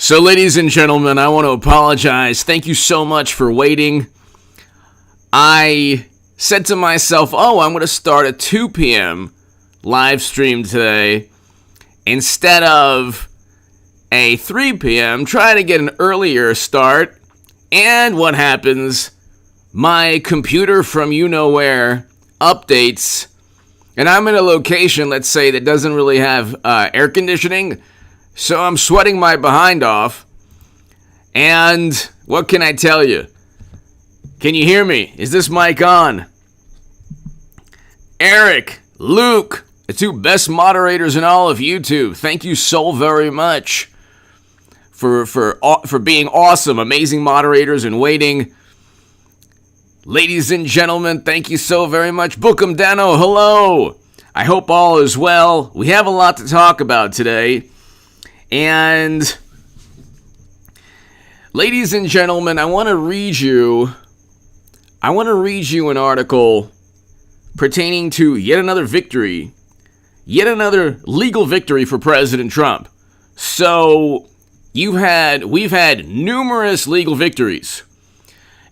So, ladies and gentlemen, I want to apologize. Thank you so much for waiting. I said to myself, I'm going to start a 2 p.m. live stream today instead of a 3 p.m. Try to get an earlier start. And what happens? My computer from you-know-where updates, and I'm in a location, let's say, that doesn't really have air conditioning, so I'm sweating my behind off. And what can I tell you? Can you hear me? Is this mic on? Eric, Luke, the two best moderators in all of YouTube. Thank you so very much for being awesome, amazing moderators and waiting. Ladies and gentlemen, thank you so very much. Bookum Dano, hello. I hope all is well. We have a lot to talk about today. And ladies and gentlemen, I want to read you an article pertaining to yet another victory, yet another legal victory for President Trump. So, we've had numerous legal victories.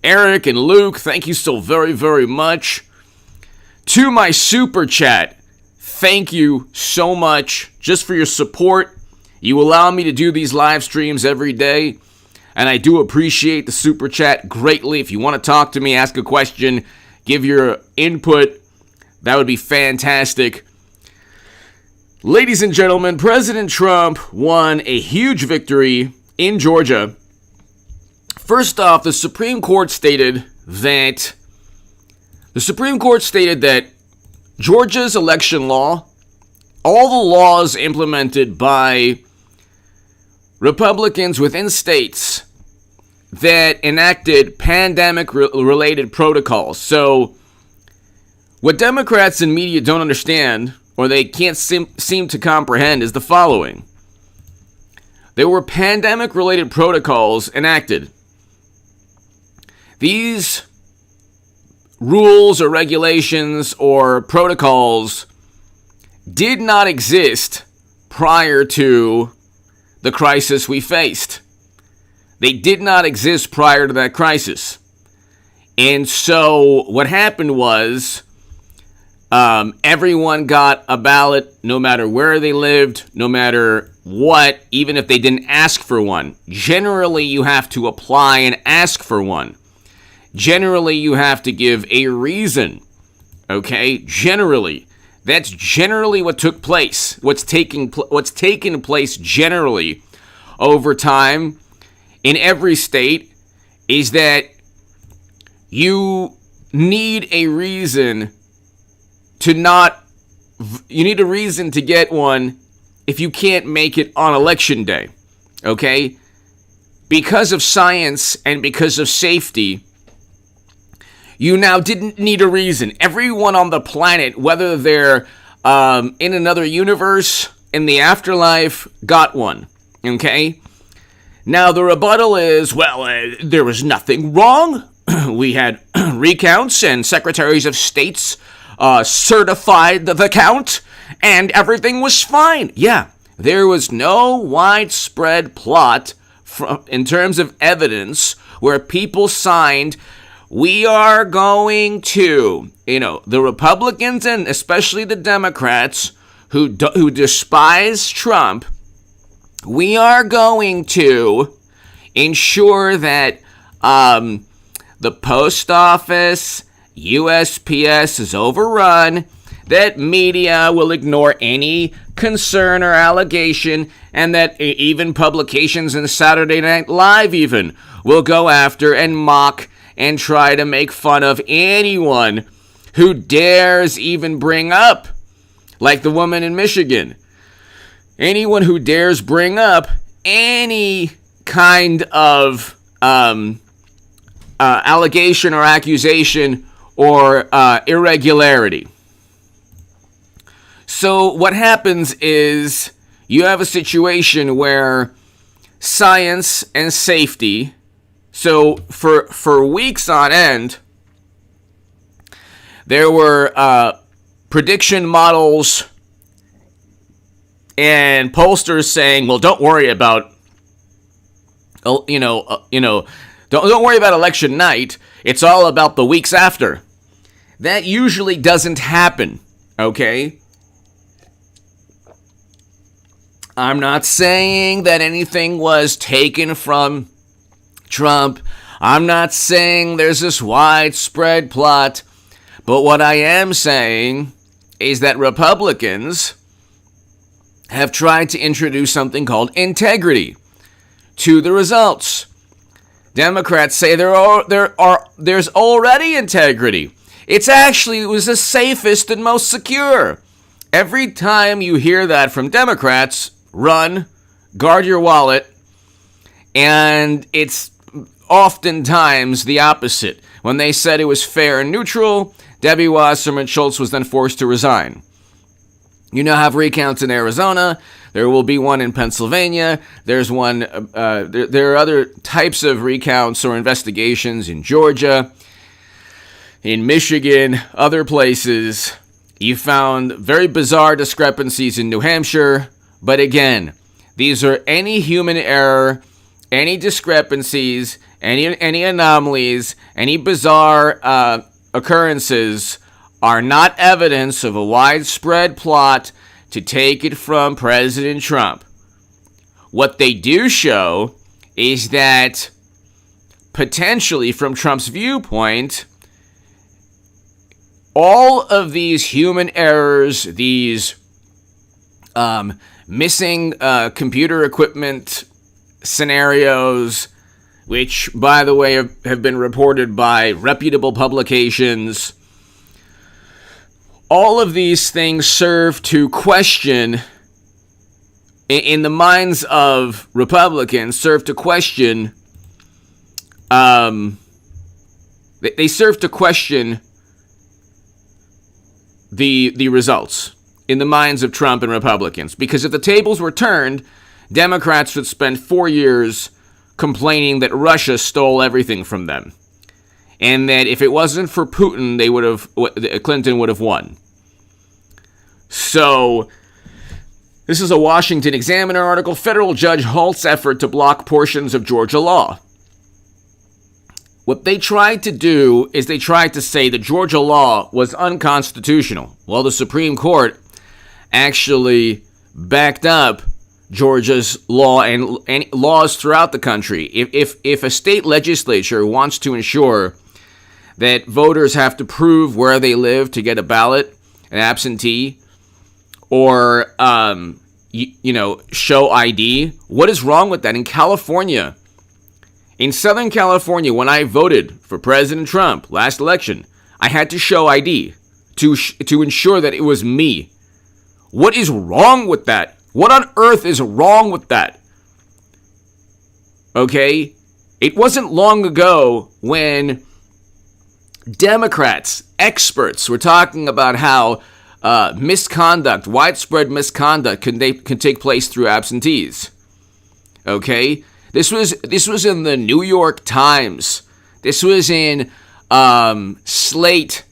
Eric and Luke, thank you so very, very much. To my super chat, thank you so much just for your support. You allow me to do these live streams every day, and I do appreciate the super chat greatly. If you want to talk to me, ask a question, give your input, that would be fantastic. Ladies and gentlemen, President Trump won a huge victory in Georgia. First off, the Supreme Court stated that Georgia's election law, all the laws implemented by Republicans within states that enacted pandemic-related protocols. So, what Democrats and media don't understand, or they can't seem to comprehend, is the following. There were pandemic-related protocols enacted. These rules or regulations or protocols did not exist prior to the crisis we faced. They did not exist prior to that crisis. And so what happened was everyone got a ballot no matter where they lived, no matter what, even if they didn't ask for one. Generally, you have to apply and ask for one. Generally, you have to give a reason. Okay? Generally. That's generally what took place. What's taken place generally over time in every state is that you need a reason to get one if you can't make it on election day. Okay? Because of science and because of safety, you now didn't need a reason. Everyone on the planet, whether they're in another universe, in the afterlife, got one. Okay? Now, the rebuttal is, there was nothing wrong. We had recounts and secretaries of states certified the count, and everything was fine. Yeah, there was no widespread plot in terms of evidence where people signed, we are going to, the Republicans and especially the Democrats who despise Trump, we are going to ensure that the post office, USPS is overrun, that media will ignore any concern or allegation, and that even publications in Saturday Night Live even will go after and mock and try to make fun of anyone who dares even bring up, like the woman in Michigan, anyone who dares bring up any kind of allegation or accusation or irregularity. So what happens is you have a situation where science and safety, so for weeks on end, there were prediction models and pollsters saying, well, don't worry about Don't worry about election night. It's all about the weeks after. That usually doesn't happen, okay? I'm not saying that anything was taken from Trump. I'm not saying there's this widespread plot. But what I am saying is that Republicans have tried to introduce something called integrity to the results. Democrats say there's already integrity. It was the safest and most secure. Every time you hear that from Democrats, run, guard your wallet, and it's oftentimes the opposite. When they said it was fair and neutral, Debbie Wasserman Schultz was then forced to resign. You now have recounts in Arizona. There will be one in Pennsylvania. There's one. There are other types of recounts or investigations in Georgia, in Michigan, other places. You found very bizarre discrepancies in New Hampshire. But again, these are any human error, any discrepancies, any anomalies, any bizarre occurrences are not evidence of a widespread plot to take it from President Trump. What they do show is that potentially from Trump's viewpoint, all of these human errors, these missing computer equipment scenarios, which, by the way, have been reported by reputable publications, all of these things serve to question, in the minds of Republicans, serve to question, they serve to question the results in the minds of Trump and Republicans. Because if the tables were turned, Democrats would spend 4 years complaining that Russia stole everything from them, and that if it wasn't for Putin, Clinton would have won. So, this is a Washington Examiner article. Federal judge halts effort to block portions of Georgia law. What they tried to do is they tried to say that Georgia law was unconstitutional. Well, the Supreme Court actually backed up Georgia's law and laws throughout the country. If a state legislature wants to ensure that voters have to prove where they live to get a ballot, an absentee, or show ID, what is wrong with that? In California, in Southern California, when I voted for President Trump last election, I had to show ID to ensure that it was me. What is wrong with that? What on earth is wrong with that? Okay? It wasn't long ago when Democrats, experts, were talking about how widespread misconduct can take place through absentees. Okay? This was in the New York Times. This was in Slate.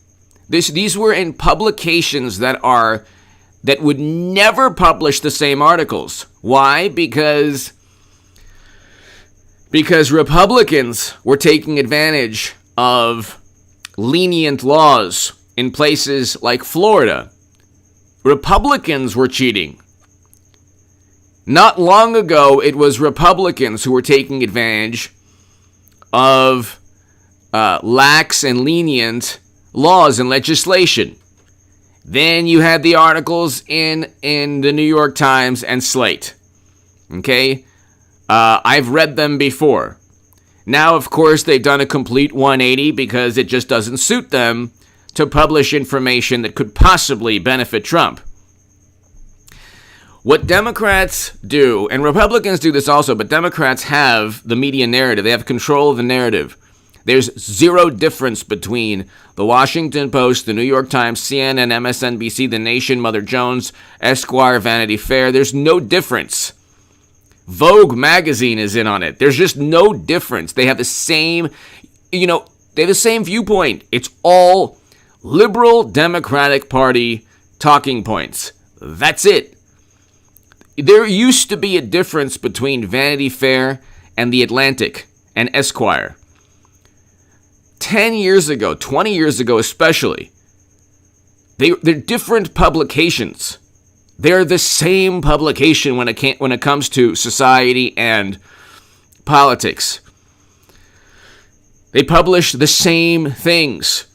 These were in publications that would never publish the same articles. Why? Because Republicans were taking advantage of lenient laws in places like Florida. Republicans were cheating. Not long ago, it was Republicans who were taking advantage of lax and lenient laws and legislation. Then you had the articles in the New York Times and Slate. Okay? I've read them before. Now, of course, they've done a complete 180 because it just doesn't suit them to publish information that could possibly benefit Trump. What Democrats do, and Republicans do this also, but Democrats have the media narrative. They have control of the narrative. There's zero difference between the Washington Post, the New York Times, CNN, MSNBC, The Nation, Mother Jones, Esquire, Vanity Fair. There's no difference. Vogue magazine is in on it. There's just no difference. They have the same, they have the same viewpoint. It's all liberal Democratic Party talking points. That's it. There used to be a difference between Vanity Fair and The Atlantic and Esquire. 10 years ago, 20 years ago especially, they're different publications. They're the same publication when it comes to society and politics. They publish the same things.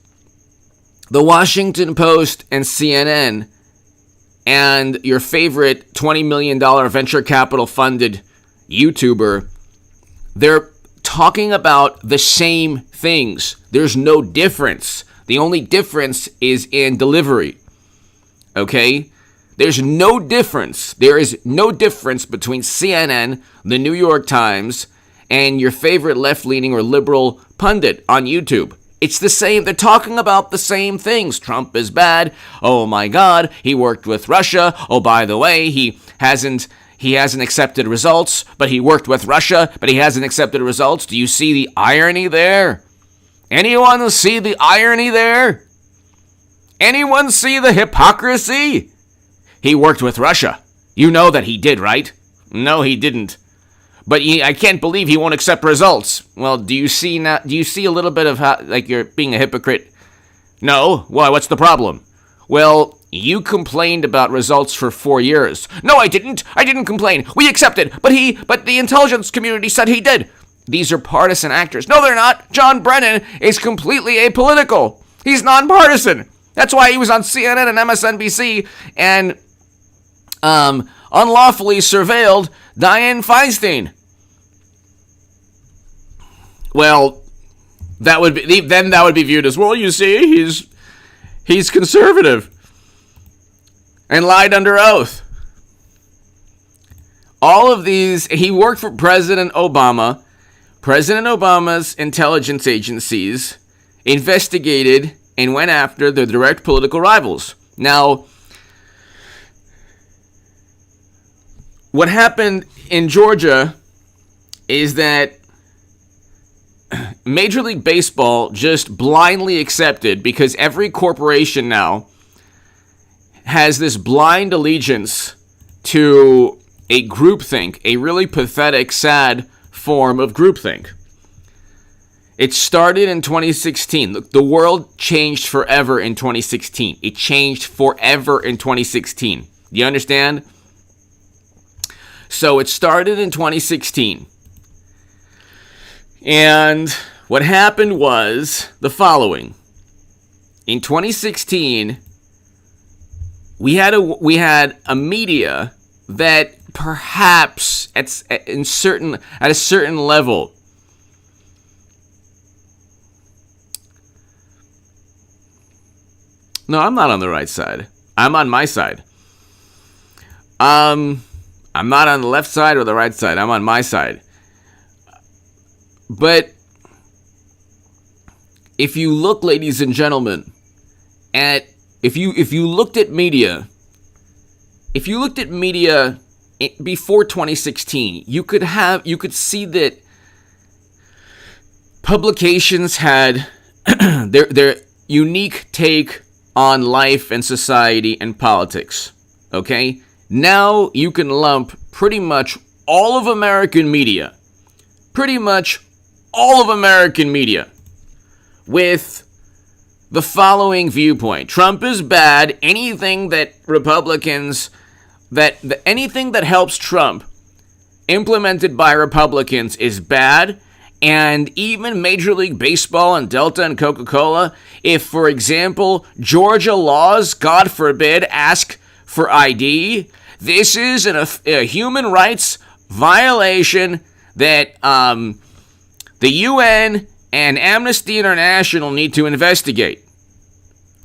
The Washington Post and CNN and your favorite $20 million venture capital funded YouTuber, they're talking about the same things. There's no difference. The only difference is in delivery. Okay? There's no difference. There is no difference between CNN, the New York Times, and your favorite left-leaning or liberal pundit on YouTube. It's the same. They're talking about the same things. Trump is bad. Oh my God, he worked with Russia. Oh, by the way, he hasn't accepted results, but he worked with Russia, but he hasn't accepted results. Do you see the irony there? Anyone see the irony there? Anyone see the hypocrisy? He worked with Russia. You know that he did, right? No, he didn't. But I can't believe he won't accept results. Well, do you see a little bit of how, like, you're being a hypocrite? No? Why? What's the problem? Well, you complained about results for 4 years. No, I didn't. I didn't complain. We accepted. But the intelligence community said he did. These are partisan actors. No, they're not. John Brennan is completely apolitical. He's nonpartisan. That's why he was on CNN and MSNBC and unlawfully surveilled Dianne Feinstein. Well, that would be viewed as, well, you see, he's conservative and lied under oath. All of these, he worked for President Obama. President Obama's intelligence agencies investigated and went after their direct political rivals. Now, what happened in Georgia is that Major League Baseball just blindly accepted, because every corporation now has this blind allegiance to a groupthink, a really pathetic, sad form of groupthink. It started in 2016. The world changed forever in 2016. It changed forever in 2016. You understand? So it started in 2016. And what happened was the following. In 2016, we had a media that perhaps at a certain level No, I'm not on the right side. I'm on my side. I'm not on the left side or the right side. I'm on my side. But if you look, ladies and gentlemen, at if you looked at media before 2016, you could see that publications had their unique take on life and society and politics. Okay? Now you can lump pretty much all of American media with the following viewpoint. Trump is bad. Anything that anything that helps Trump implemented by Republicans is bad. And even Major League Baseball and Delta and Coca-Cola, if, for example, Georgia laws, God forbid, ask for ID, this is a human rights violation that the UN and Amnesty International need to investigate.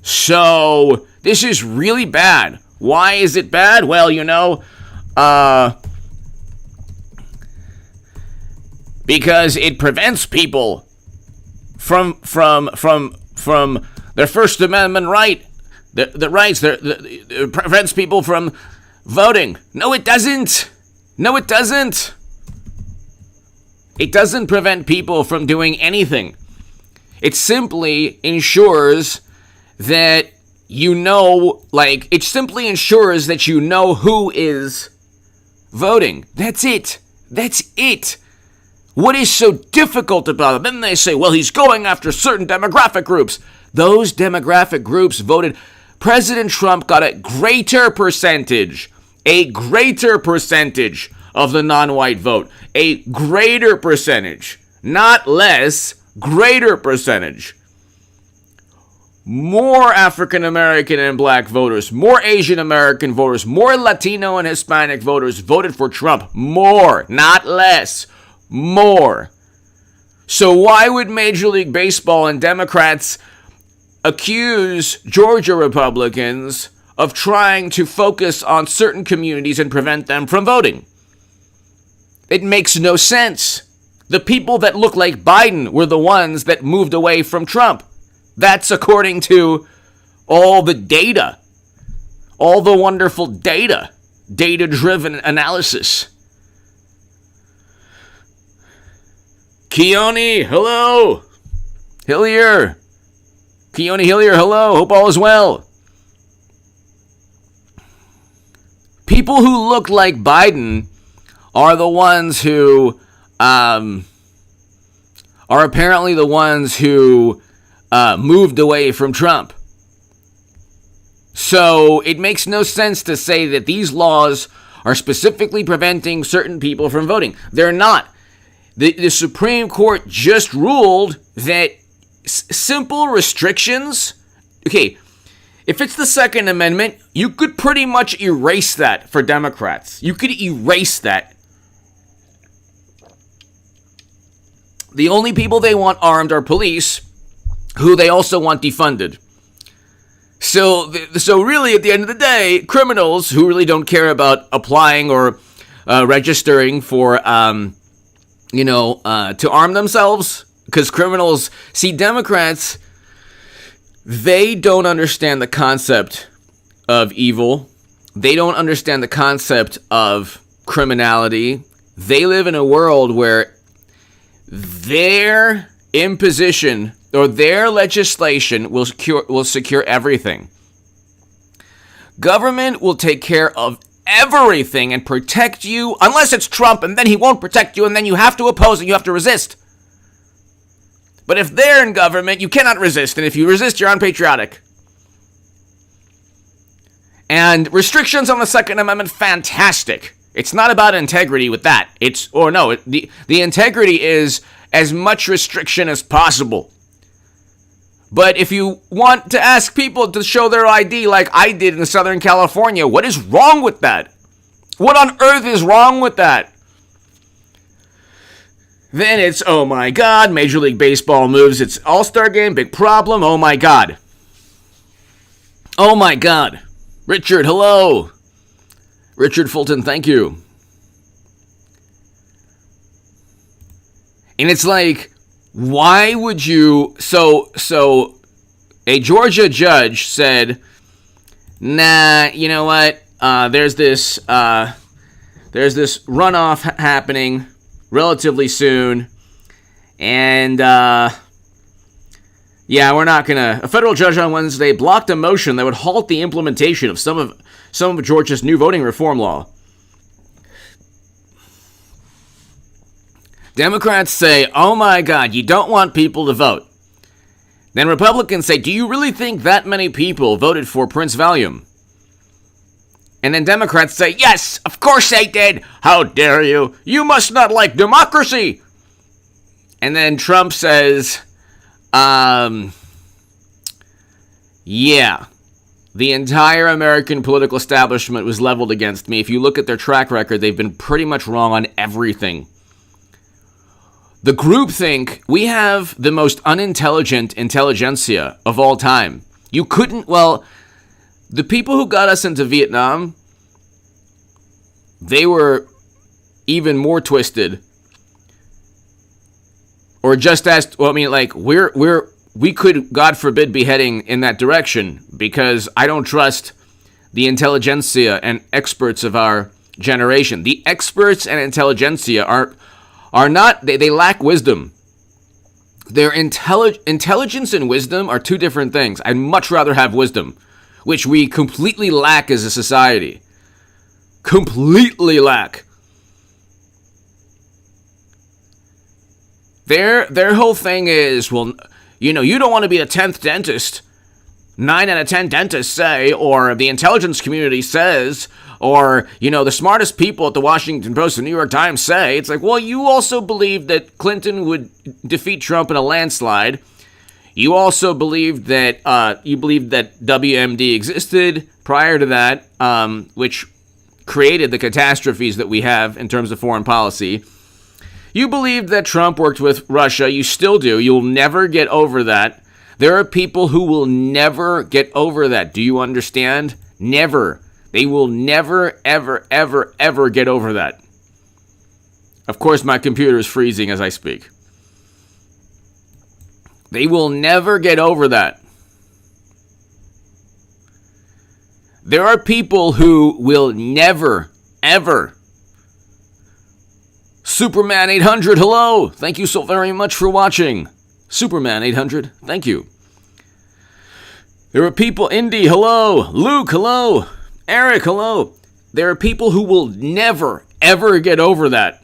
So, this is really bad. Why is it bad? Well, because it prevents people from their First Amendment right, the rights. It prevents people from voting. No, it doesn't. It doesn't prevent people from doing anything. It simply ensures that it simply ensures that you know who is voting. That's it. What is so difficult about it? Then they say, well, he's going after certain demographic groups. Those demographic groups voted. President Trump got a greater percentage of the non-white vote. A greater percentage. Not less, greater percentage. More African American and black voters, more Asian American voters, more Latino and Hispanic voters voted for Trump. More, not less. More. So why would Major League Baseball and Democrats accuse Georgia Republicans of trying to focus on certain communities and prevent them from voting? It makes no sense. The people that look like Biden were the ones that moved away from Trump. That's according to all the data, all the wonderful data, data-driven analysis. Keone, hello. Hillier. Keone Hillier, hello. Hope all is well. People who look like Biden are the ones who are apparently the ones who moved away from Trump. So it makes no sense to say that these laws are specifically preventing certain people from voting. They're not. The Supreme Court just ruled that simple restrictions, okay, if it's the Second Amendment, you could pretty much erase that for Democrats. You could erase that. The only people they want armed are police, who they also want defunded. So really, at the end of the day, criminals who really don't care about applying or registering for, to arm themselves, because criminals, see, Democrats, they don't understand the concept of evil. They don't understand the concept of criminality. They live in a world where their imposition or their legislation will secure everything. Government will take care of everything and protect you, unless it's Trump, and then he won't protect you, and then you have to oppose and you have to resist. But if they're in government, you cannot resist, and if you resist, you're unpatriotic. And restrictions on the Second Amendment, fantastic. It's not about integrity with that. The integrity is as much restriction as possible. But if you want to ask people to show their ID like I did in Southern California, what is wrong with that? What on earth is wrong with that? Then it's, oh my God, Major League Baseball moves its All-Star game, big problem, oh my God. Oh my God. Richard, hello. Richard Fulton, thank you. And it's like, why would you, so a Georgia judge said, nah, you know what, there's this runoff happening relatively soon, and, we're not gonna, a federal judge on Wednesday blocked a motion that would halt the implementation of some of Georgia's new voting reform law. Democrats say, oh my God, you don't want people to vote. Then Republicans say, do you really think that many people voted for Prince Valium? And then Democrats say, yes, of course they did. How dare you? You must not like democracy. And then Trump says, the entire American political establishment was leveled against me. If you look at their track record, they've been pretty much wrong on everything. The groupthink, we have the most unintelligent intelligentsia of all time. The people who got us into Vietnam, they were even more twisted. Or just as, we could, God forbid, be heading in that direction, because I don't trust the intelligentsia and experts of our generation. The experts and intelligentsia are not, they lack wisdom. Their intelligence and wisdom are two different things. I'd much rather have wisdom, which we completely lack as a society. Completely lack. Their whole thing is, well, you don't want to be the 10th dentist. 9 out of 10 dentists say, or the intelligence community says, or, the smartest people at the Washington Post and New York Times say. It's like, well, you also believe that Clinton would defeat Trump in a landslide. You also believed that WMD existed prior to that, which created the catastrophes that we have in terms of foreign policy. You believed that Trump worked with Russia. You still do. You'll never get over that. There are people who will never get over that. Do you understand? Never. They will never, ever, ever, ever get over that. Of course, my computer is freezing as I speak. They will never get over that. There are people who will never, ever. Superman 800, hello. Thank you so very much for watching. Superman 800, thank you. There are people, Indy, hello. Luke, hello. Eric, hello. There are people who will never, ever get over that.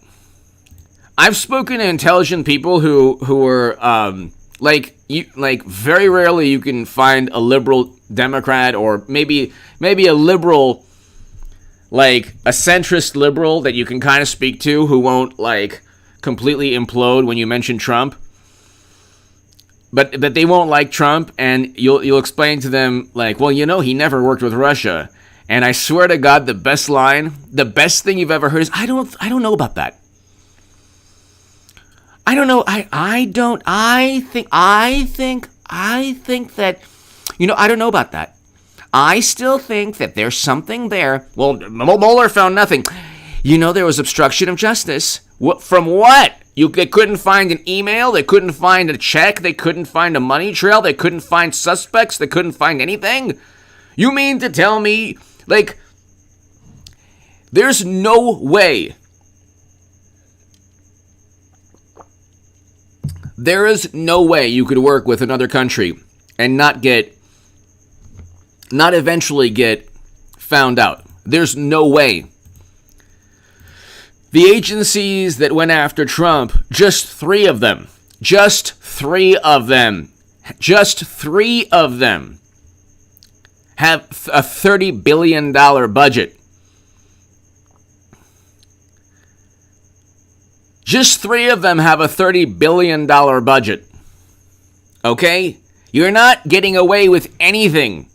I've spoken to intelligent people who are, very rarely you can find a liberal Democrat or maybe a liberal, like a centrist liberal that you can kind of speak to who won't completely implode when you mention Trump. But that they won't like Trump, and you'll explain to them he never worked with Russia. And I swear to God, the best thing you've ever heard is, I don't know about that. I don't know. I think that, I don't know about that. I still think that there's something there. Well, Mueller found nothing. There was obstruction of justice. From what? They couldn't find an email. They couldn't find a check. They couldn't find a money trail. They couldn't find suspects. They couldn't find anything. You mean to tell me, there's no way. There is no way you could work with another country and not eventually get found out. There's no way. The agencies that went after Trump, just three of them have a $30 billion budget. Just three of them have a $30 billion budget. Okay? You're not getting away with anything.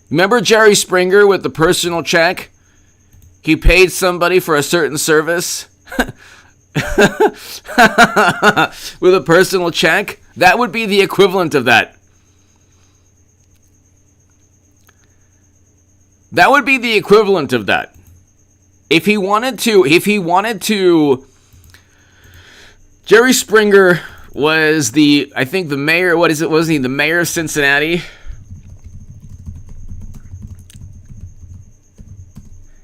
Remember Jerry Springer with the personal check? He paid somebody for a certain service with a personal check. That would be the equivalent of that. That would be the equivalent of that. If he wanted to, Jerry Springer was the mayor, wasn't he the mayor of Cincinnati?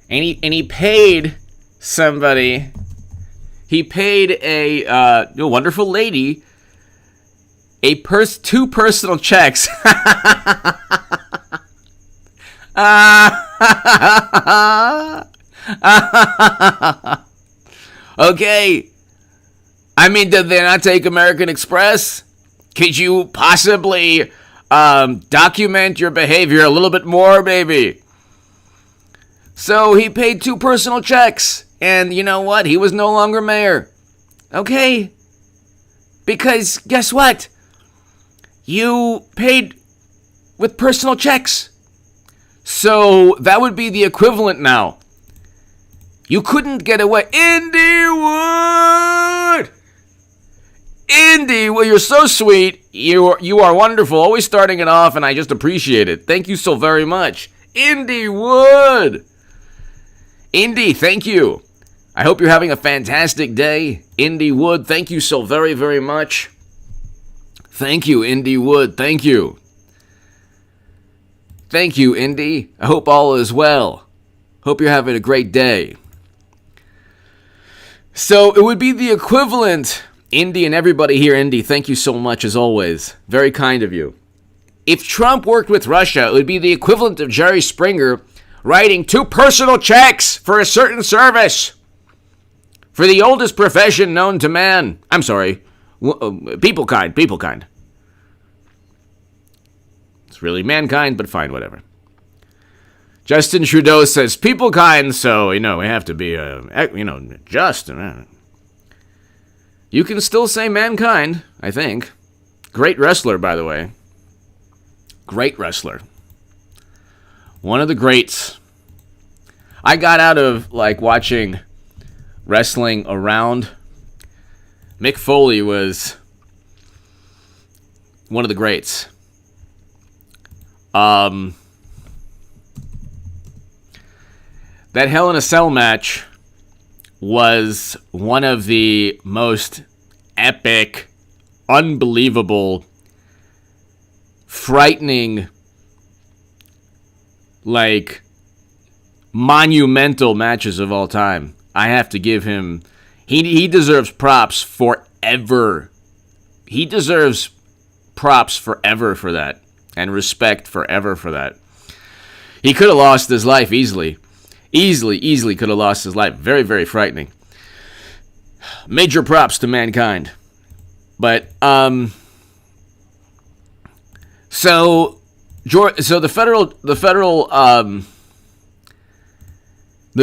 And he paid somebody. He paid a wonderful lady two personal checks. Okay. I mean, did they not take American Express? Could you possibly document your behavior a little bit more, baby? So he paid two personal checks, and you know what? He was no longer mayor. Okay? Because guess what? You paid with personal checks. So that would be the equivalent now. You couldn't get away. Indy Wood! Indy, well, you're so sweet. You are wonderful. Always starting it off, and I just appreciate it. Thank you so very much. Indy Wood! Indy, thank you. I hope you're having a fantastic day. Indy Wood, thank you so very, very much. Thank you, Indy Wood. Thank you. Thank you, Indy. I hope all is well. Hope you're having a great day. So it would be the equivalent, Indy and everybody here, Indy, thank you so much as always. Very kind of you. If Trump worked with Russia, it would be the equivalent of Jerry Springer writing two personal checks for a certain service for the oldest profession known to man. I'm sorry, People kind. It's really mankind, but fine, whatever. Justin Trudeau says, people kind, so, we have to be, just. You can still say mankind, I think. Great wrestler, by the way. Great wrestler. One of the greats. I got out of, watching wrestling around. Mick Foley was one of the greats. That Hell in a Cell match was one of the most epic, unbelievable, frightening, monumental matches of all time. I have to give him... He deserves props forever. He deserves props forever for that. And respect forever for that. He could have lost his life easily. Easily could have lost his life. Very, very frightening. Major props to mankind. But, so the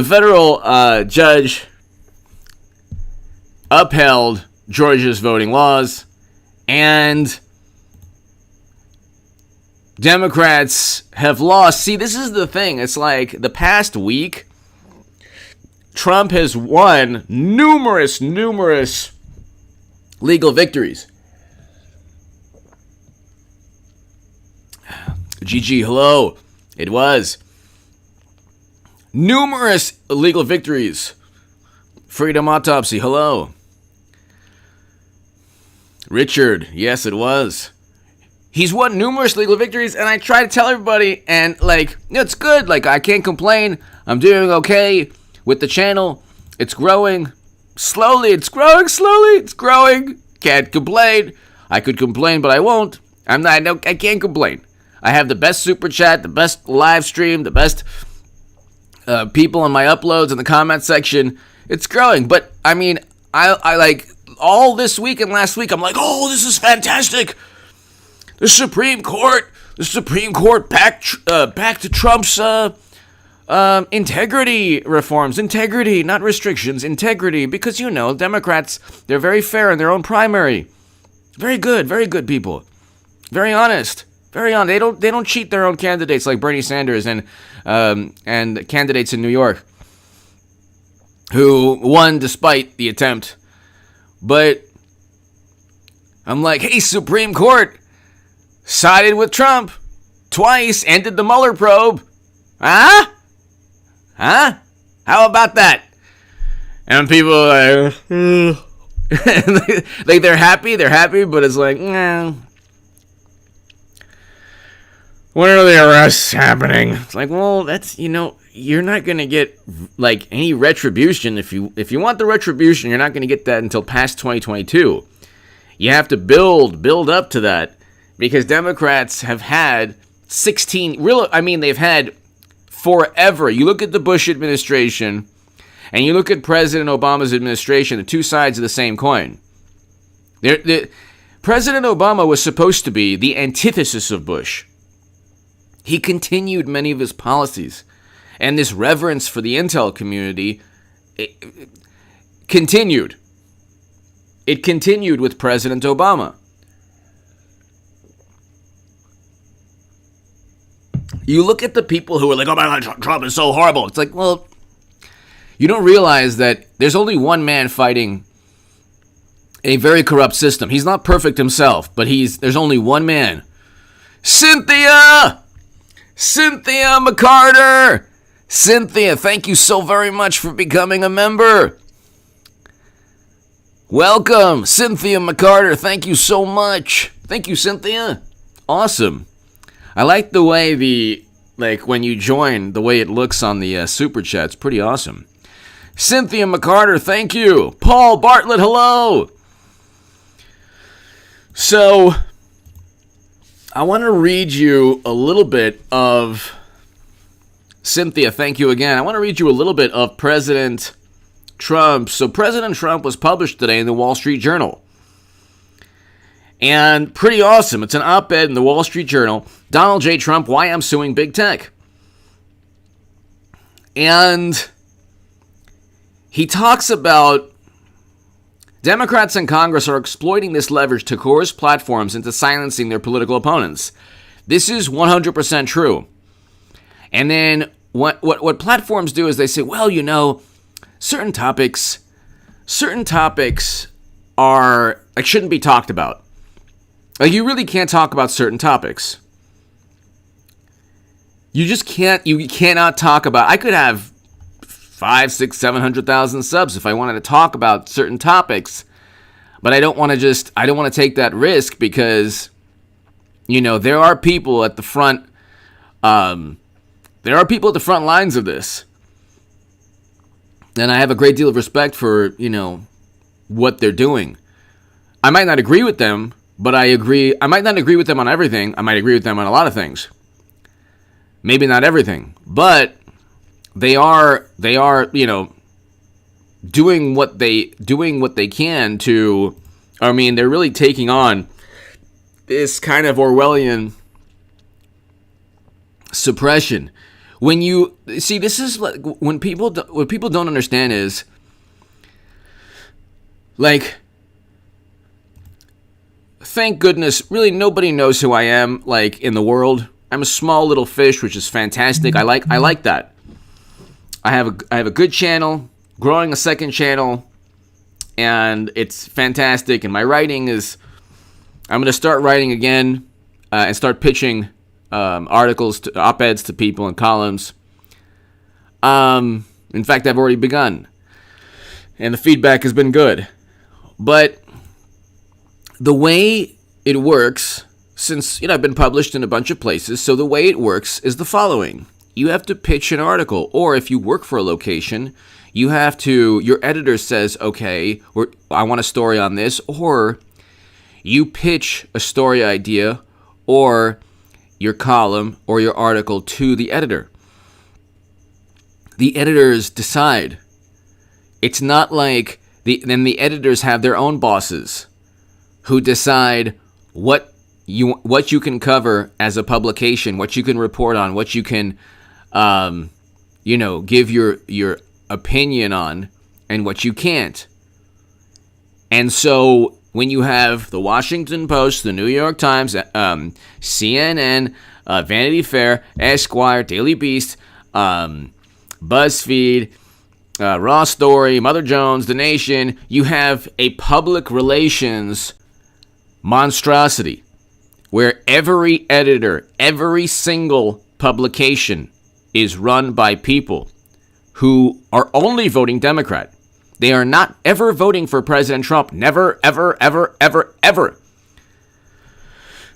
federal judge upheld Georgia's voting laws, and Democrats have lost. See, this is the thing. It's like the past week, Trump has won numerous legal victories. GG, hello. It was. Numerous legal victories. Freedom Autopsy, hello. Richard, yes, it was. He's won numerous legal victories, and I try to tell everybody, and, it's good. I can't complain. I'm doing okay with the channel. It's growing. Slowly, it's growing. Can't complain. I could complain, but I won't. I can't complain. I have the best super chat, the best live stream, the best people on my uploads in the comment section. It's growing, but, I all this week and last week, I'm like, oh, this is fantastic. The Supreme Court back to Trump's integrity reforms. Integrity, not restrictions. Integrity, because Democrats, they're very fair in their own primary. Very good people. Very honest. They don't cheat their own candidates like Bernie Sanders and candidates in New York who won despite the attempt. But I'm like, hey, Supreme Court, sided with Trump twice, ended the Mueller probe. Huh? How about that? And people are like, they're happy, but it's like, nah. When are the arrests happening? It's like, well, that's, you're not going to get, any retribution. If you want the retribution, you're not going to get that until past 2022. You have to build up to that. Because Democrats have had they've had forever. You look at the Bush administration, and you look at President Obama's administration, the two sides of the same coin. President Obama was supposed to be the antithesis of Bush. He continued many of his policies. And this reverence for the intel community continued. It continued with President Obama. You look at the people who are like, oh my God, Trump is so horrible. It's like, well, you don't realize that there's only one man fighting a very corrupt system. He's not perfect himself, but there's only one man. Cynthia McCarter! Cynthia, thank you so very much for becoming a member. Welcome, Cynthia McCarter. Thank you so much. Thank you, Cynthia. Awesome. I like the way when you join, the way it looks on the super chat. It's pretty awesome. Cynthia McCarter, thank you. Paul Bartlett, hello. So, I want to read you a little bit of... Cynthia, thank you again. I want to read you a little bit of President Trump. So President Trump was published today in the Wall Street Journal. And pretty awesome. It's an op-ed in the Wall Street Journal. Donald J. Trump, why I'm suing big tech. And he talks about Democrats in Congress are exploiting this leverage to coerce platforms into silencing their political opponents. This is 100% true. And then what platforms do is they say, well, you know, certain topics are like shouldn't be talked about. Like, you really can't talk about certain topics. You just can't. You cannot talk about. I could have 5, 6, 700,000 subs if I wanted to talk about certain topics, but I don't want to. I don't want to take that risk because, you know, there are people at the front. There are people at the front lines of this, and I have a great deal of respect for, you know, what they're doing. I might not agree with them. But I agree. I might not agree with them on everything. I might agree with them on a lot of things. Maybe not everything. But they are, you know, doing what they can to. I mean, they're really taking on this kind of Orwellian suppression. When you see, this is like what people don't understand is like. Thank goodness, really nobody knows who I am, like, in the world. I'm a small little fish, which is fantastic. I like that. I have a good channel, growing a second channel, and it's fantastic. And my writing is, I'm going to start writing again and start pitching articles, op-eds to people and columns. In fact, I've already begun, and the feedback has been good. But the way it works, since, you know, I've been published in a bunch of places, so the way it works is the following. You have to pitch an article, or if you work for a location, you have to, your editor says, okay, or I want a story on this, or you pitch a story idea or your column or your article to the editor. The editors decide. It's not like, then the editors have their own bosses who decide what you can cover as a publication, what you can report on, what you can, you know, give your opinion on, and what you can't. And so when you have the Washington Post, the New York Times, CNN, Vanity Fair, Esquire, Daily Beast, BuzzFeed, Raw Story, Mother Jones, The Nation, you have a public relations monstrosity where every editor, every single publication is run by people who are only voting Democrat. They are not ever voting for President Trump. Never, ever, ever, ever, ever.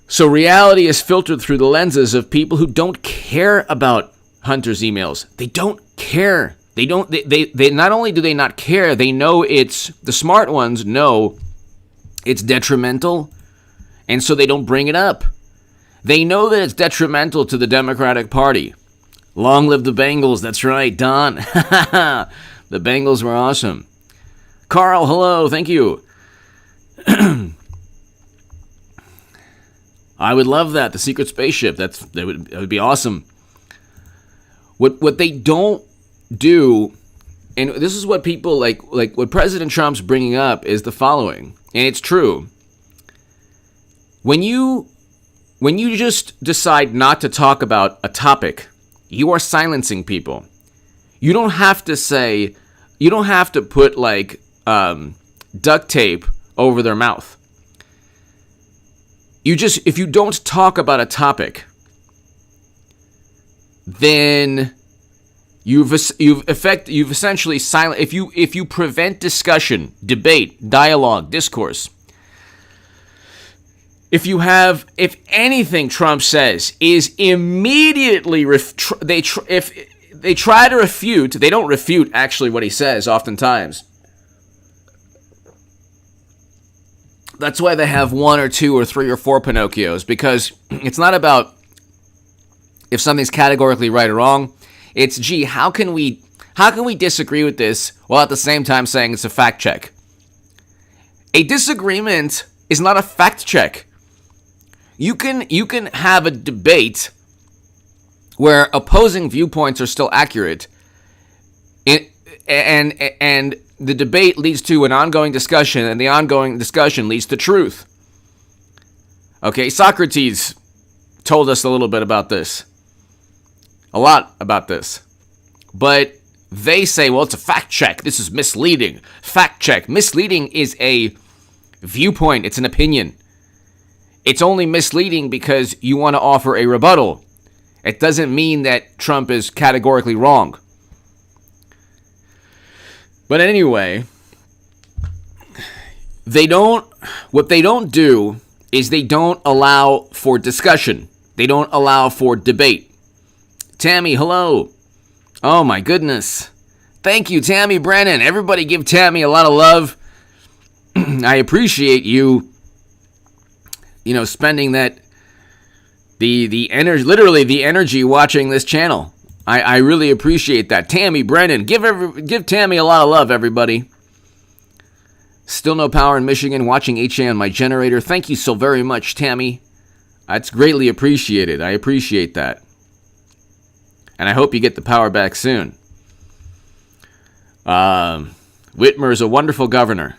So reality is filtered through the lenses of people who don't care about Hunter's emails. They don't care. They not only do they not care, they know the smart ones know it's detrimental, and so they don't bring it up. They know that it's detrimental to the Democratic Party. Long live the Bengals. That's right, Don. The Bengals were awesome. Carl, hello. Thank you. I would love that. The secret spaceship. That would be awesome. What they don't do, and this is what people like what President Trump's bringing up is the following, and it's true. When you just decide not to talk about a topic, you are silencing people. You don't have to put like duct tape over their mouth. If you don't talk about a topic, then you've essentially silent. If you prevent discussion, debate, dialogue, discourse. If anything Trump says is immediately if they try to refute, they don't refute actually what he says oftentimes. That's why they have 1 or 2 or 3 or 4 Pinocchios, because it's not about if something's categorically right or wrong. It's, gee, how can we disagree with this while at the same time saying it's a fact check? A disagreement is not a fact check. You can have a debate where opposing viewpoints are still accurate, and the debate leads to an ongoing discussion, and the ongoing discussion leads to truth. Okay, Socrates told us a little bit about this. A lot about this. But they say, well, it's a fact check. This is misleading. Fact check. Misleading is a viewpoint. It's an opinion. It's only misleading because you want to offer a rebuttal. It doesn't mean that Trump is categorically wrong. But anyway, what they don't do is they don't allow for discussion. They don't allow for debate. Tammy, hello. Oh my goodness. Thank you, Tammy Brennan. Everybody give Tammy a lot of love. I appreciate you spending the energy, literally the energy watching this channel. I really appreciate that. Tammy Brennan, give Tammy a lot of love, everybody. Still no power in Michigan, watching HA on my generator. Thank you so very much, Tammy. That's greatly appreciated. I appreciate that. And I hope you get the power back soon. Whitmer is a wonderful governor.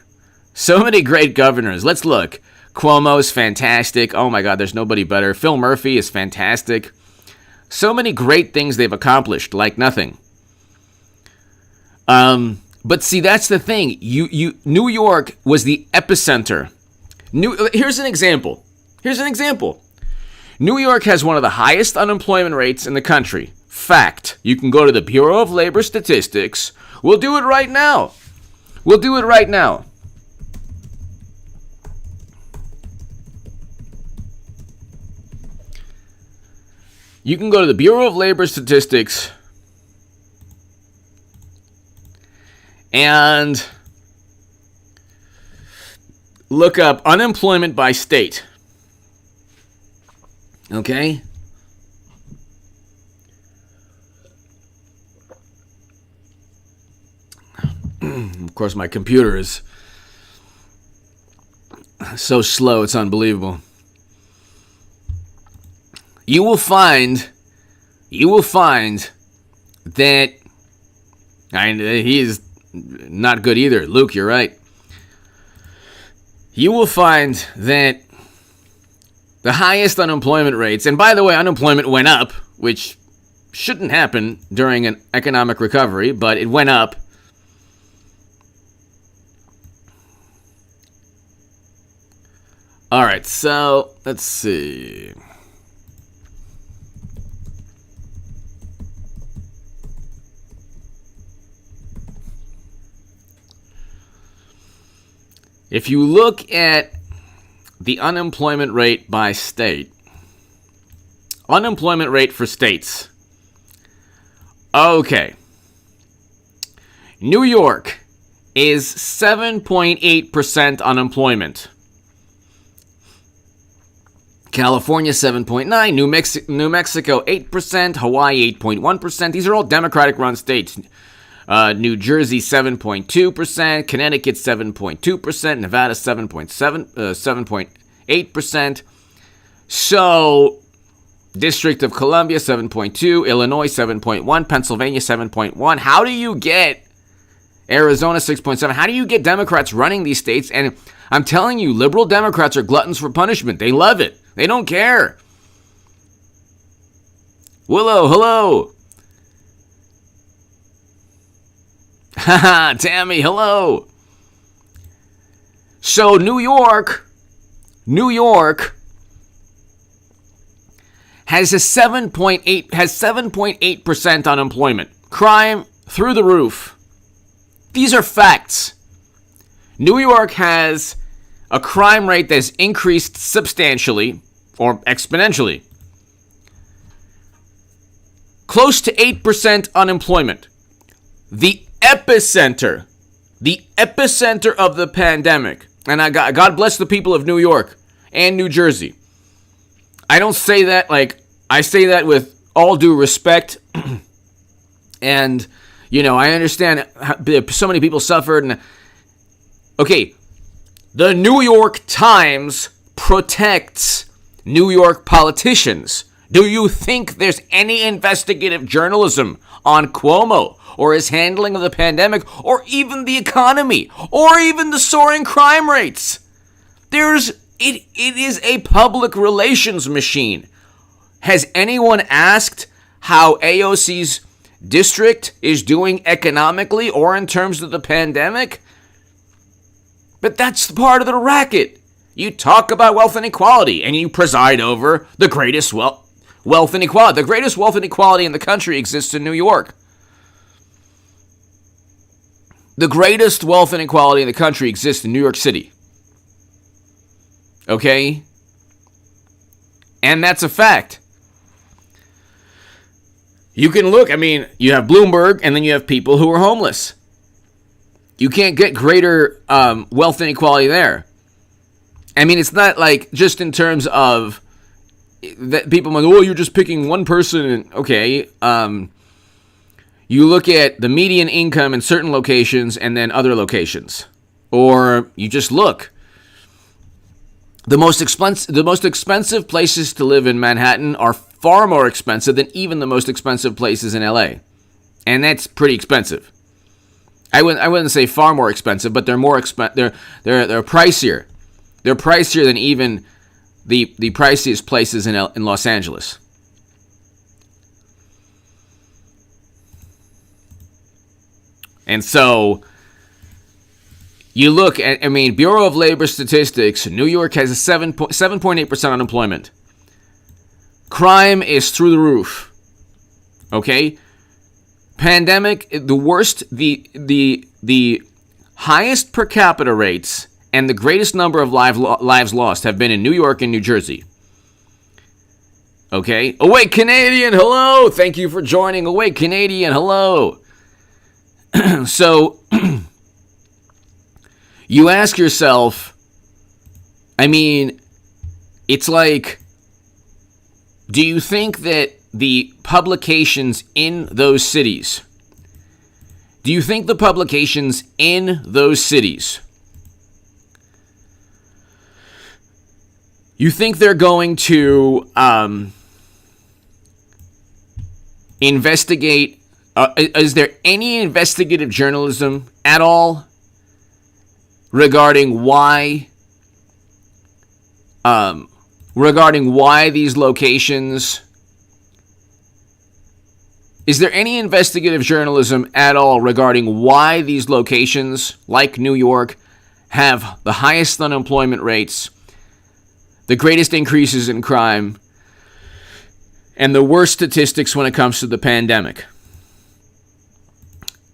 So many great governors. Let's look. Cuomo's fantastic. Oh my God, there's nobody better. Phil Murphy is fantastic. So many great things they've accomplished, like nothing. But see, that's the thing. New York was the epicenter. Here's an example. New York has one of the highest unemployment rates in the country. Fact. You can go to the Bureau of Labor Statistics. We'll do it right now. You can go to the Bureau of Labor Statistics and look up unemployment by state. Okay? Of course, my computer is so slow, it's unbelievable. You will find that, and he is not good either. Luke, you're right. You will find that the highest unemployment rates, and by the way, unemployment went up, which shouldn't happen during an economic recovery, but it went up. All right, so let's see. If you look at the unemployment rate by state, unemployment rate for states. Okay. New York is 7.8% unemployment. California 7.9%, New Mexico 8%, Hawaii 8.1%. These are all Democratic-run states. New Jersey 7.2%, Connecticut 7.2%, Nevada 7.8%. So, District of Columbia 7.2%, Illinois 7.1%, Pennsylvania 7.1%. How do you get Arizona 6.7%? How do you get Democrats running these states? And I'm telling you, liberal Democrats are gluttons for punishment. They love it. They don't care. Willow, hello. Haha, Tammy, hello. So New York has 7.8% unemployment. Crime through the roof. These are facts. New York has a crime rate that's increased substantially or exponentially. Close to 8% unemployment. The epicenter of the pandemic. And God bless the people of New York and New Jersey. I don't say that I say that with all due respect. And, I understand so many people suffered. And okay, the New York Times protects New York politicians? Do you think there's any investigative journalism on Cuomo or his handling of the pandemic or even the economy or even the soaring crime rates? It is a public relations machine. Has anyone asked how AOC's district is doing economically or in terms of the pandemic? But that's part of the racket. You talk about wealth inequality and you preside over the greatest wealth inequality. The greatest wealth inequality in the country exists in New York. The greatest wealth inequality in the country exists in New York City. Okay? And that's a fact. You can look, you have Bloomberg and then you have people who are homeless. You can't get greater wealth inequality there. It's not like just in terms of that people are like, oh, you're just picking one person. Okay. You look at the median income in certain locations and then other locations. Or you just look. The most expensive places to live in Manhattan are far more expensive than even the most expensive places in LA. And that's pretty expensive. I wouldn't say far more expensive, but they're more they're pricier. They're pricier than even the priciest places in Los Angeles. And so you look at, Bureau of Labor Statistics, New York has a 7.8% unemployment. Crime is through the roof. Okay? Pandemic, the worst, the highest per capita rates and the greatest number of lives lost have been in New York and New Jersey. Okay? Awake Canadian, hello! Thank you for joining. Awake Canadian, hello! So, you ask yourself, it's like, do you think that the publications in those cities, you think they're going to investigate? Is there any investigative journalism at all regarding why these locations? Is there any investigative journalism at all regarding why these locations, like New York, have the highest unemployment rates, the greatest increases in crime, and the worst statistics when it comes to the pandemic?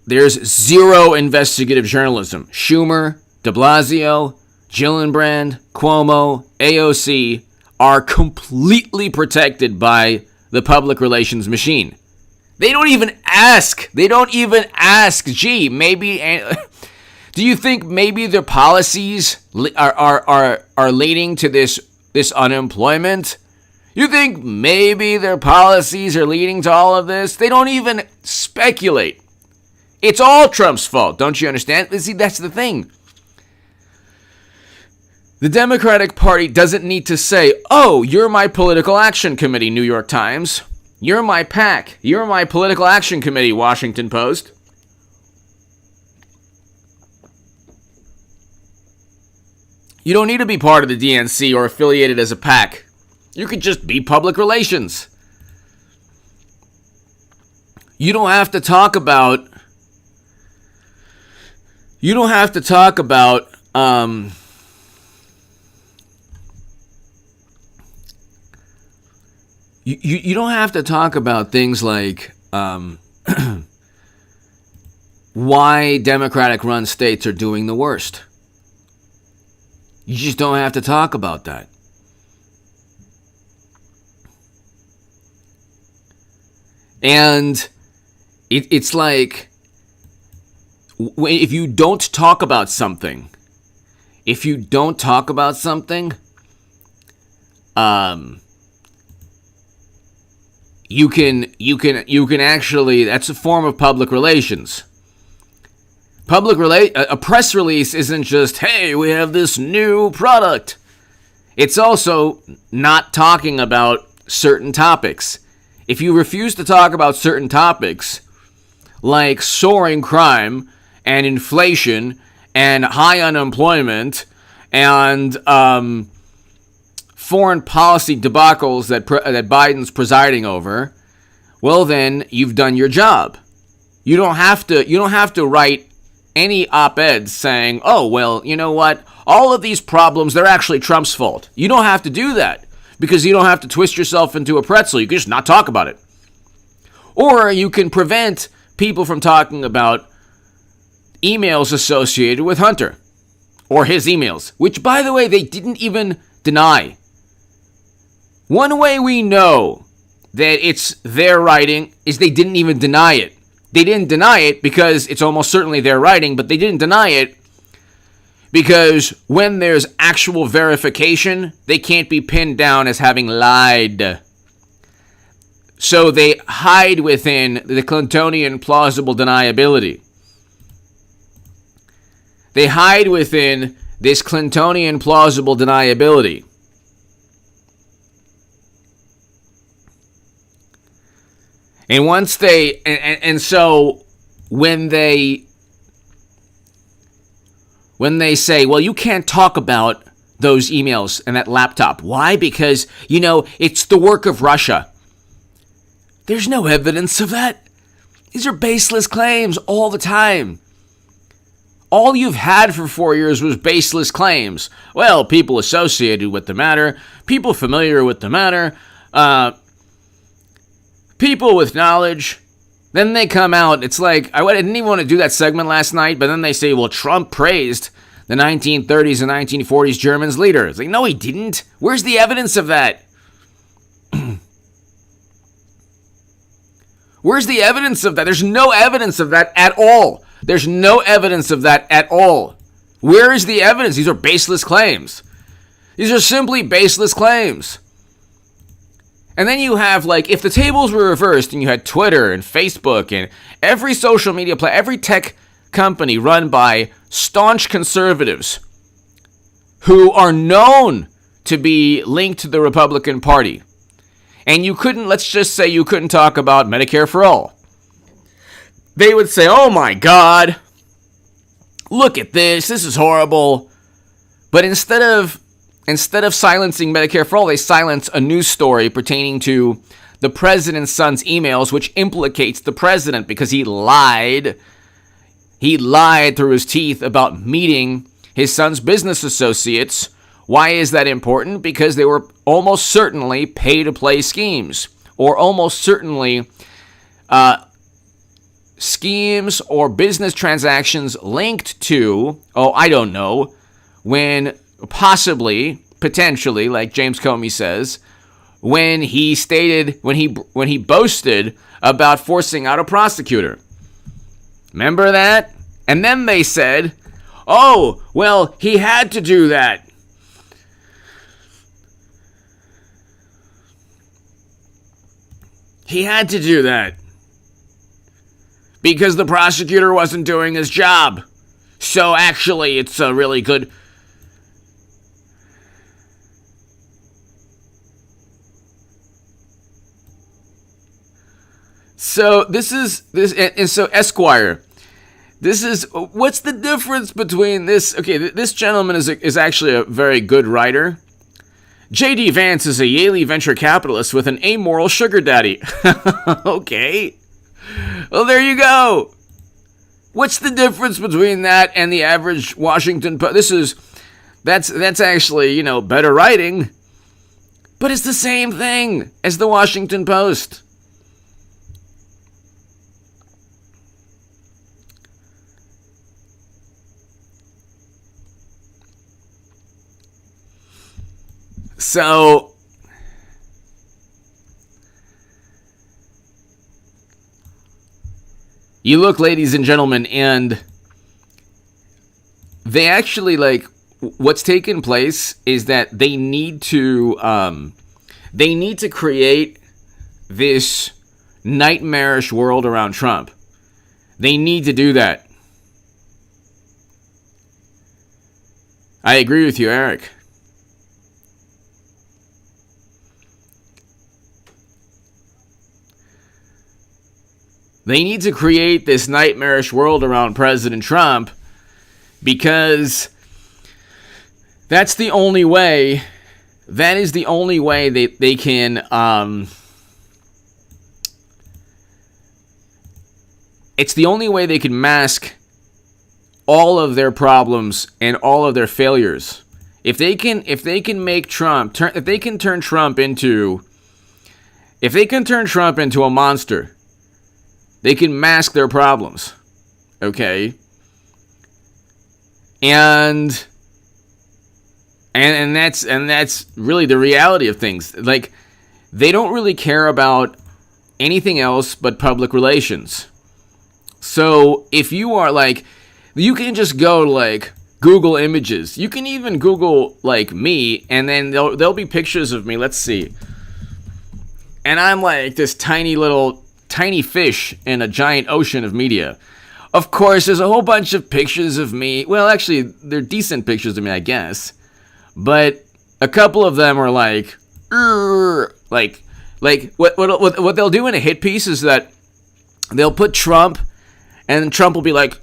There's zero investigative journalism. Schumer, de Blasio, Gillibrand, Cuomo, AOC are completely protected by the public relations machine. They don't even ask. Gee, maybe. Do you think maybe their policies are leading to this unemployment? You think maybe their policies are leading to all of this? They don't even speculate. It's all Trump's fault. Don't you understand? See, that's the thing. The Democratic Party doesn't need to say, oh, you're my political action committee, New York Times. You're my PAC. You're my political action committee, Washington Post. You don't need to be part of the DNC or affiliated as a PAC. You could just be public relations. You don't have to talk about You don't have to talk about you don't have to talk about things like why Democratic-run states are doing the worst. You just don't have to talk about that. And it's like, if you don't talk about something, you can actually, that's a form of public relations. A press release isn't just, hey, we have this new product. It's also not talking about certain topics. If you refuse to talk about certain topics, like soaring crime and inflation and high unemployment and foreign policy debacles that Biden's presiding over, well, then you've done your job. You don't have to write any op-eds saying, oh, well, you know what? All of these problems, they're actually Trump's fault. You don't have to do that because you don't have to twist yourself into a pretzel. You can just not talk about it. Or you can prevent people from talking about emails associated with Hunter or his emails, which, by the way, they didn't even deny. One way we know that it's their writing is they didn't even deny it. They didn't deny it because it's almost certainly their writing, but they didn't deny it because when there's actual verification, they can't be pinned down as having lied. So they hide within the Clintonian plausible deniability. They hide within this Clintonian plausible deniability. And once they, and so when they say, well, you can't talk about those emails and that laptop. Why? Because, it's the work of Russia. There's no evidence of that. These are baseless claims all the time. All you've had for 4 years was baseless claims. Well, people associated with the matter, people familiar with the matter, people with knowledge. Then they come out. It's like, I didn't even want to do that segment last night, but then they say, well, Trump praised the 1930s and 1940s Germans leader. It's like, no, he didn't. Where's the evidence of that? Where's the evidence of that? There's no evidence of that at all. There's no evidence of that at all. Where is the evidence? These are baseless claims. These are simply baseless claims. And then you have, if the tables were reversed and you had Twitter and Facebook and every social media every tech company run by staunch conservatives who are known to be linked to the Republican Party. And let's just say you couldn't talk about Medicare for all. They would say, oh my God, look at this is horrible. But instead of silencing Medicare for all, they silence a news story pertaining to the president's son's emails, which implicates the president because he lied. He lied through his teeth about meeting his son's business associates. Why is that important? Because they were almost certainly pay-to-play schemes, or almost certainly schemes or business transactions linked to, when potentially, like James Comey says, when he boasted about forcing out a prosecutor. Remember that? And then they said, oh, well, he had to do that. He had to do that because the prosecutor wasn't doing his job. So actually, it's a really good... So so Esquire, what's the difference between this? Okay, this gentleman is actually a very good writer. J.D. Vance is a Yale venture capitalist with an amoral sugar daddy. Okay. Well, there you go. What's the difference between that and the average Washington Post? That's actually, better writing. But it's the same thing as the Washington Post. So, you look, ladies and gentlemen, and they actually, what's taken place is that they need to create this nightmarish world around Trump. They need to do that. I agree with you, Eric. They need to create this nightmarish world around President Trump because that's the only way. That is the only way they can. It's the only way they can mask all of their problems and all of their failures. If they can make Trump, if they can turn Trump into a monster, they can mask their problems. Okay? And that's really the reality of things. Like, they don't really care about anything else but public relations. So if you are like, you can just go to like Google Images. You can even Google like me, and then there'll be pictures of me. Let's see. And I'm like this tiny fish in a giant ocean of media. Of course, there's a whole bunch of pictures of me. Well, actually, they're decent pictures of me, I guess. But a couple of them are like what they'll do in a hit piece is that they'll put Trump, and Trump will be like,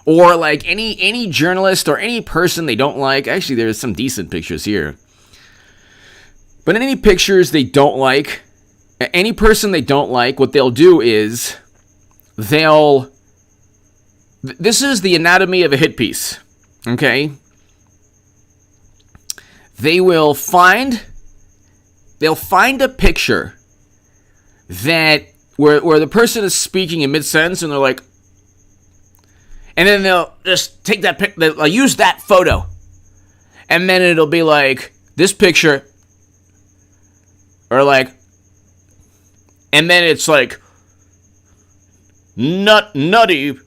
or like any journalist or any person they don't like. Actually, there's some decent pictures here. But any pictures they don't like, any person they don't like, what they'll do is this is the anatomy of a hit piece, okay? They'll find a picture that where the person is speaking in mid-sentence, and they're like, and then they'll just take that they'll use that photo, and then it'll be like this picture, or like, and then it's like nutty,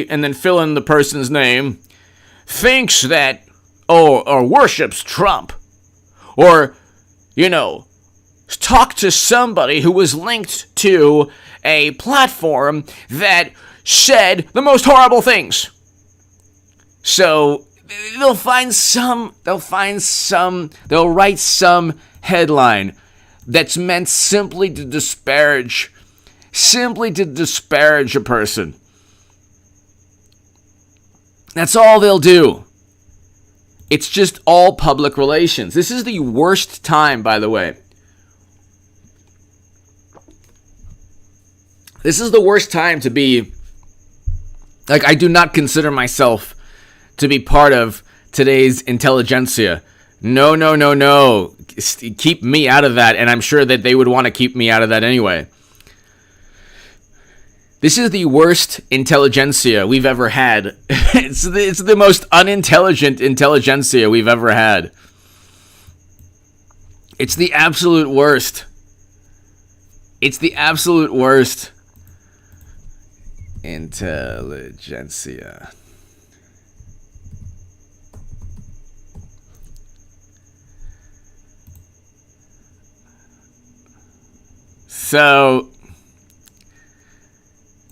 and then fill in the person's name, thinks that, or worships Trump, or, talk to somebody who was linked to a platform that said the most horrible things. So they'll write some headline that's meant simply to disparage a person. That's all they'll do. It's just all public relations. This is the worst time, by the way. This is the worst time to be, like, I do not consider myself to be part of today's intelligentsia. No. Keep me out of that, and I'm sure that they would want to keep me out of that anyway. This is the worst intelligentsia we've ever had. It's the most unintelligent intelligentsia we've ever had. It's the absolute worst. It's the absolute worst. Intelligentsia. So,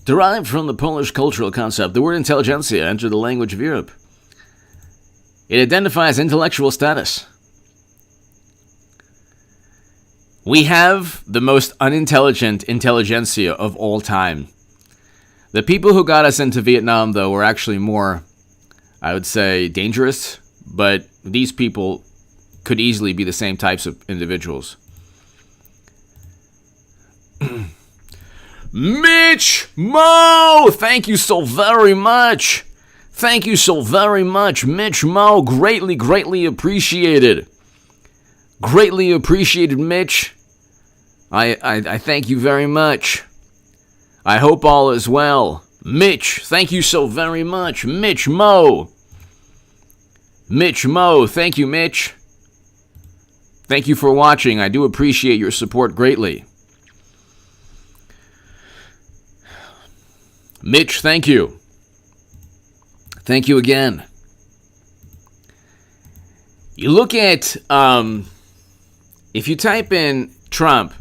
derived from the Polish cultural concept, the word intelligentsia entered the language of Europe. It identifies intellectual status. We have the most unintelligent intelligentsia of all time. The people who got us into Vietnam, though, were actually more, I would say, dangerous, but these people could easily be the same types of individuals. Mitch Mo, thank you so very much. Thank you so very much, Mitch Mo. Greatly appreciated. Greatly appreciated, Mitch. I thank you very much. I hope all is well. Mitch, thank you so very much. Mitch Mo. Mitch Mo, thank you, Mitch. Thank you for watching. I do appreciate your support greatly. Mitch, thank you. Thank you again. You look at, if you type in Trump,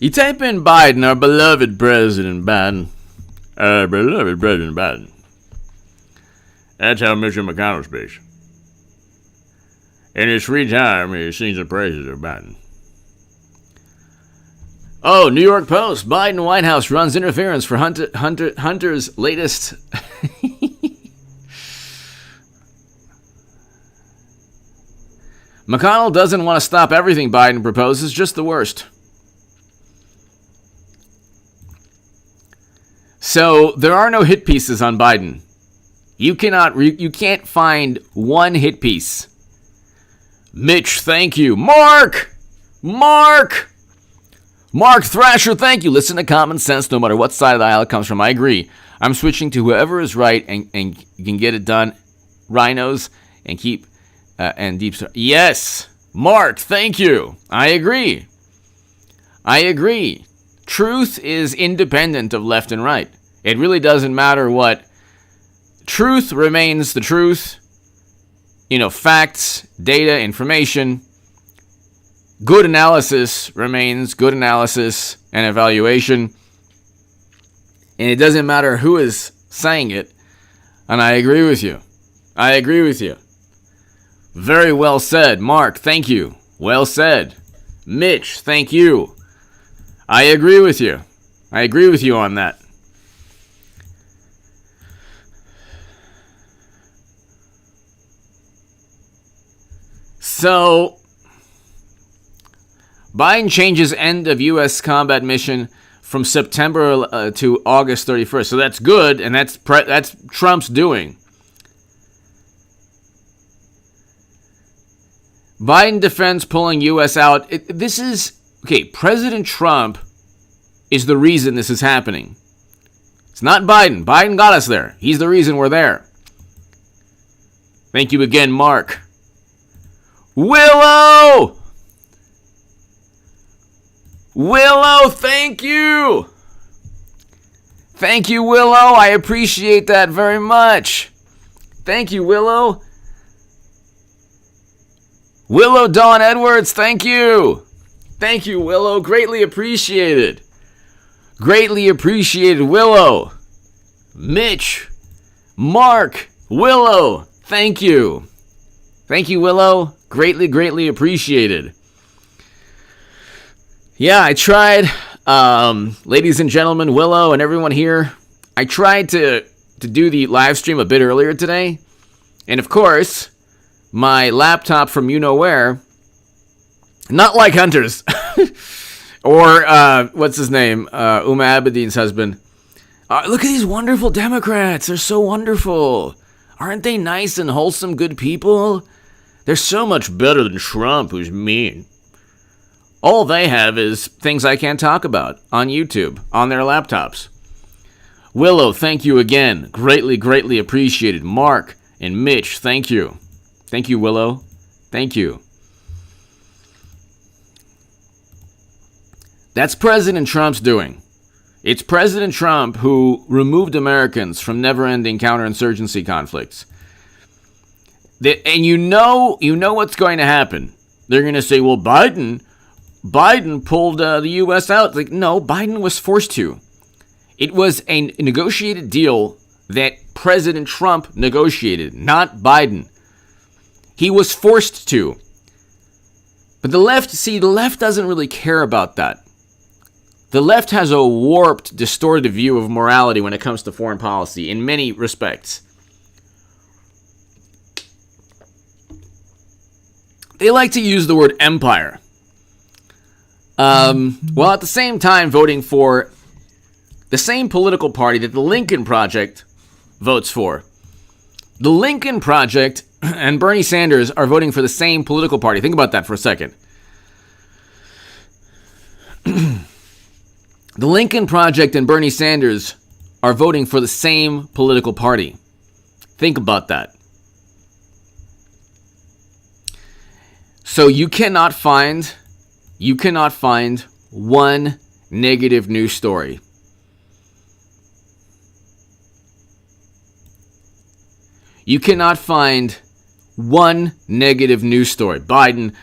you type in Biden, our beloved President Biden. Beloved President Biden. That's how Mr. McConnell speaks. In his free time, he sings the praises of Biden. Oh, New York Post. Biden White House runs interference for Hunter's latest. McConnell doesn't want to stop everything Biden proposes, just the worst. So there are no hit pieces on Biden. You can't find one hit piece. Mitch, thank you. Mark Thrasher, thank you. Listen to common sense no matter what side of the aisle it comes from. I agree. I'm switching to whoever is right and can get it done. Rhinos and keep and deep. Yes, Mark, thank you. I agree. Truth is independent of left and right. It really doesn't matter what. Truth remains the truth. Facts, data, information. Good analysis remains good analysis and evaluation. And it doesn't matter who is saying it. And I agree with you. Very well said. Mark, thank you. Well said. Mitch, thank you. I agree with you on that. So, Biden changes end of U.S. combat mission from September to August 31st. So that's good, and that's Trump's doing. Biden defends pulling U.S. out. President Trump is the reason this is happening. It's not Biden. Biden got us there. He's the reason we're there. Thank you again, Mark. Willow, thank you. Thank you, Willow. I appreciate that very much. Thank you, Willow. Willow Dawn Edwards, thank you. Thank you, Willow. Greatly appreciated. Willow. Mitch. Mark. Willow. Thank you. Thank you, Willow. Greatly appreciated. Yeah, I tried, ladies and gentlemen, Willow and everyone here, I tried to do the live stream a bit earlier today. And of course, my laptop from you-know-where, not like Hunter's, or, what's his name, Uma Abedin's husband. Look at these wonderful Democrats. They're so wonderful. Aren't they nice and wholesome, good people? They're so much better than Trump, who's mean. All they have is things I can't talk about on YouTube, on their laptops. Willow, thank you again. Greatly appreciated. Mark and Mitch, thank you. Thank you, Willow. Thank you. That's President Trump's doing. It's President Trump who removed Americans from never-ending counterinsurgency conflicts. And you know what's going to happen. They're going to say, well, Biden pulled the U.S. out. Like, no, Biden was forced to. It was a negotiated deal that President Trump negotiated, not Biden. He was forced to. But the left doesn't really care about that. The left has a warped, distorted view of morality when it comes to foreign policy in many respects. They like to use the word empire. While at the same time voting for the same political party that the Lincoln Project votes for. The Lincoln Project and Bernie Sanders are voting for the same political party. Think about that for a second. The Lincoln Project and Bernie Sanders are voting for the same political party. Think about that. So you cannot find one negative news story. You cannot find one negative news story. Biden,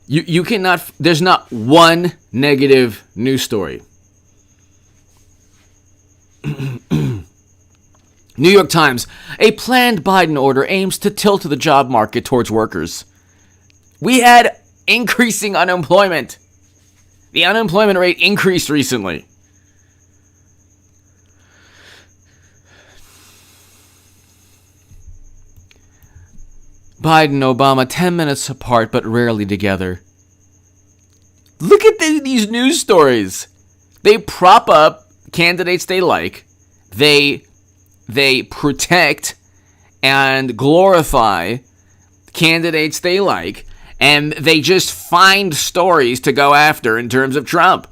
you cannot, there's not one negative news story. New York Times, a planned Biden order aims to tilt the job market towards workers. We had increasing unemployment. The unemployment rate increased recently. Biden, Obama, 10 minutes apart but rarely together. Look at these news stories. They prop up candidates they like. They protect and glorify candidates they like. And they just find stories to go after in terms of Trump.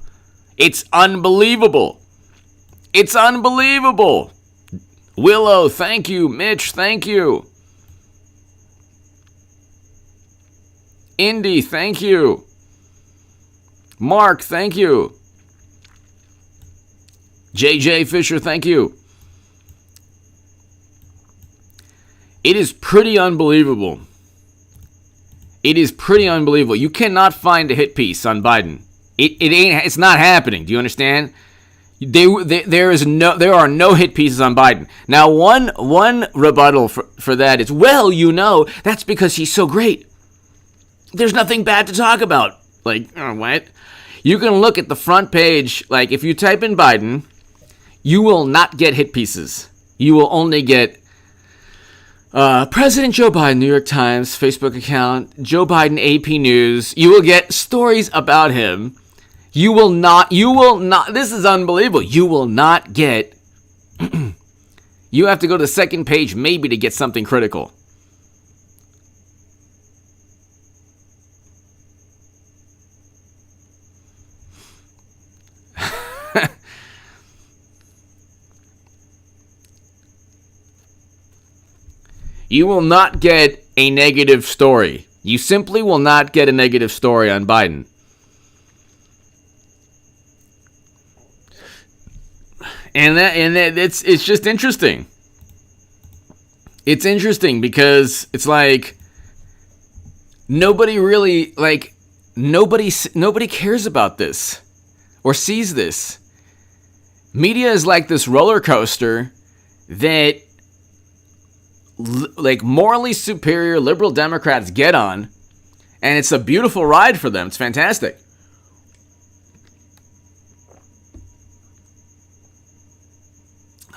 It's unbelievable. It's unbelievable. Willow, thank you. Mitch, thank you. Indy, thank you. Mark, thank you. JJ Fisher, thank you. It is pretty unbelievable. It is pretty unbelievable. You cannot find a hit piece on Biden. It's not happening. Do you understand? There are no hit pieces on Biden. Now, one rebuttal for that is, well, that's because he's so great. There's nothing bad to talk about. Like, what? You can look at the front page. Like, if you type in Biden, you will not get hit pieces. You will only get President Joe Biden, New York Times, Facebook account, Joe Biden, AP News. You will get stories about him. You will not, this is unbelievable. You will not get, you have to go to the second page maybe to get something critical. You will not get a negative story. You simply will not get a negative story on Biden. And it's just interesting. It's interesting because it's like nobody cares about this or sees this. Media is like this roller coaster that like morally superior liberal Democrats get on, and it's a beautiful ride for them. It's fantastic.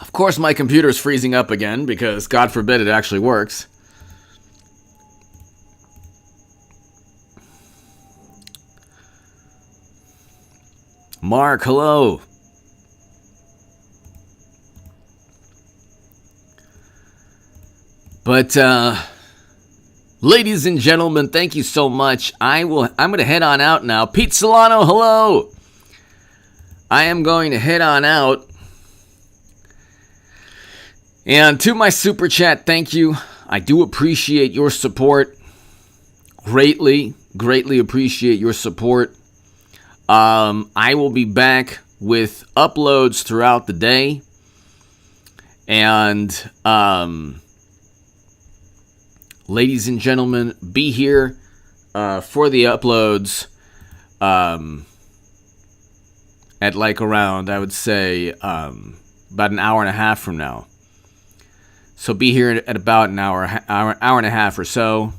Of course, my computer's freezing up again because, God forbid, it actually works. Mark, hello. But, ladies and gentlemen, thank you so much. I'm going to head on out now. Pete Solano, hello. I am going to head on out. And to my super chat, thank you. I do appreciate your support. Greatly appreciate your support. I will be back with uploads throughout the day. And, ladies and gentlemen, be here for the uploads at like around, I would say, about an hour and a half from now. So be here at about an hour and a half or so.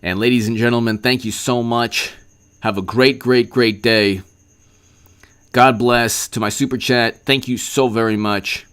And ladies and gentlemen, thank you so much. Have a great day. God bless. To my super chat, thank you so very much.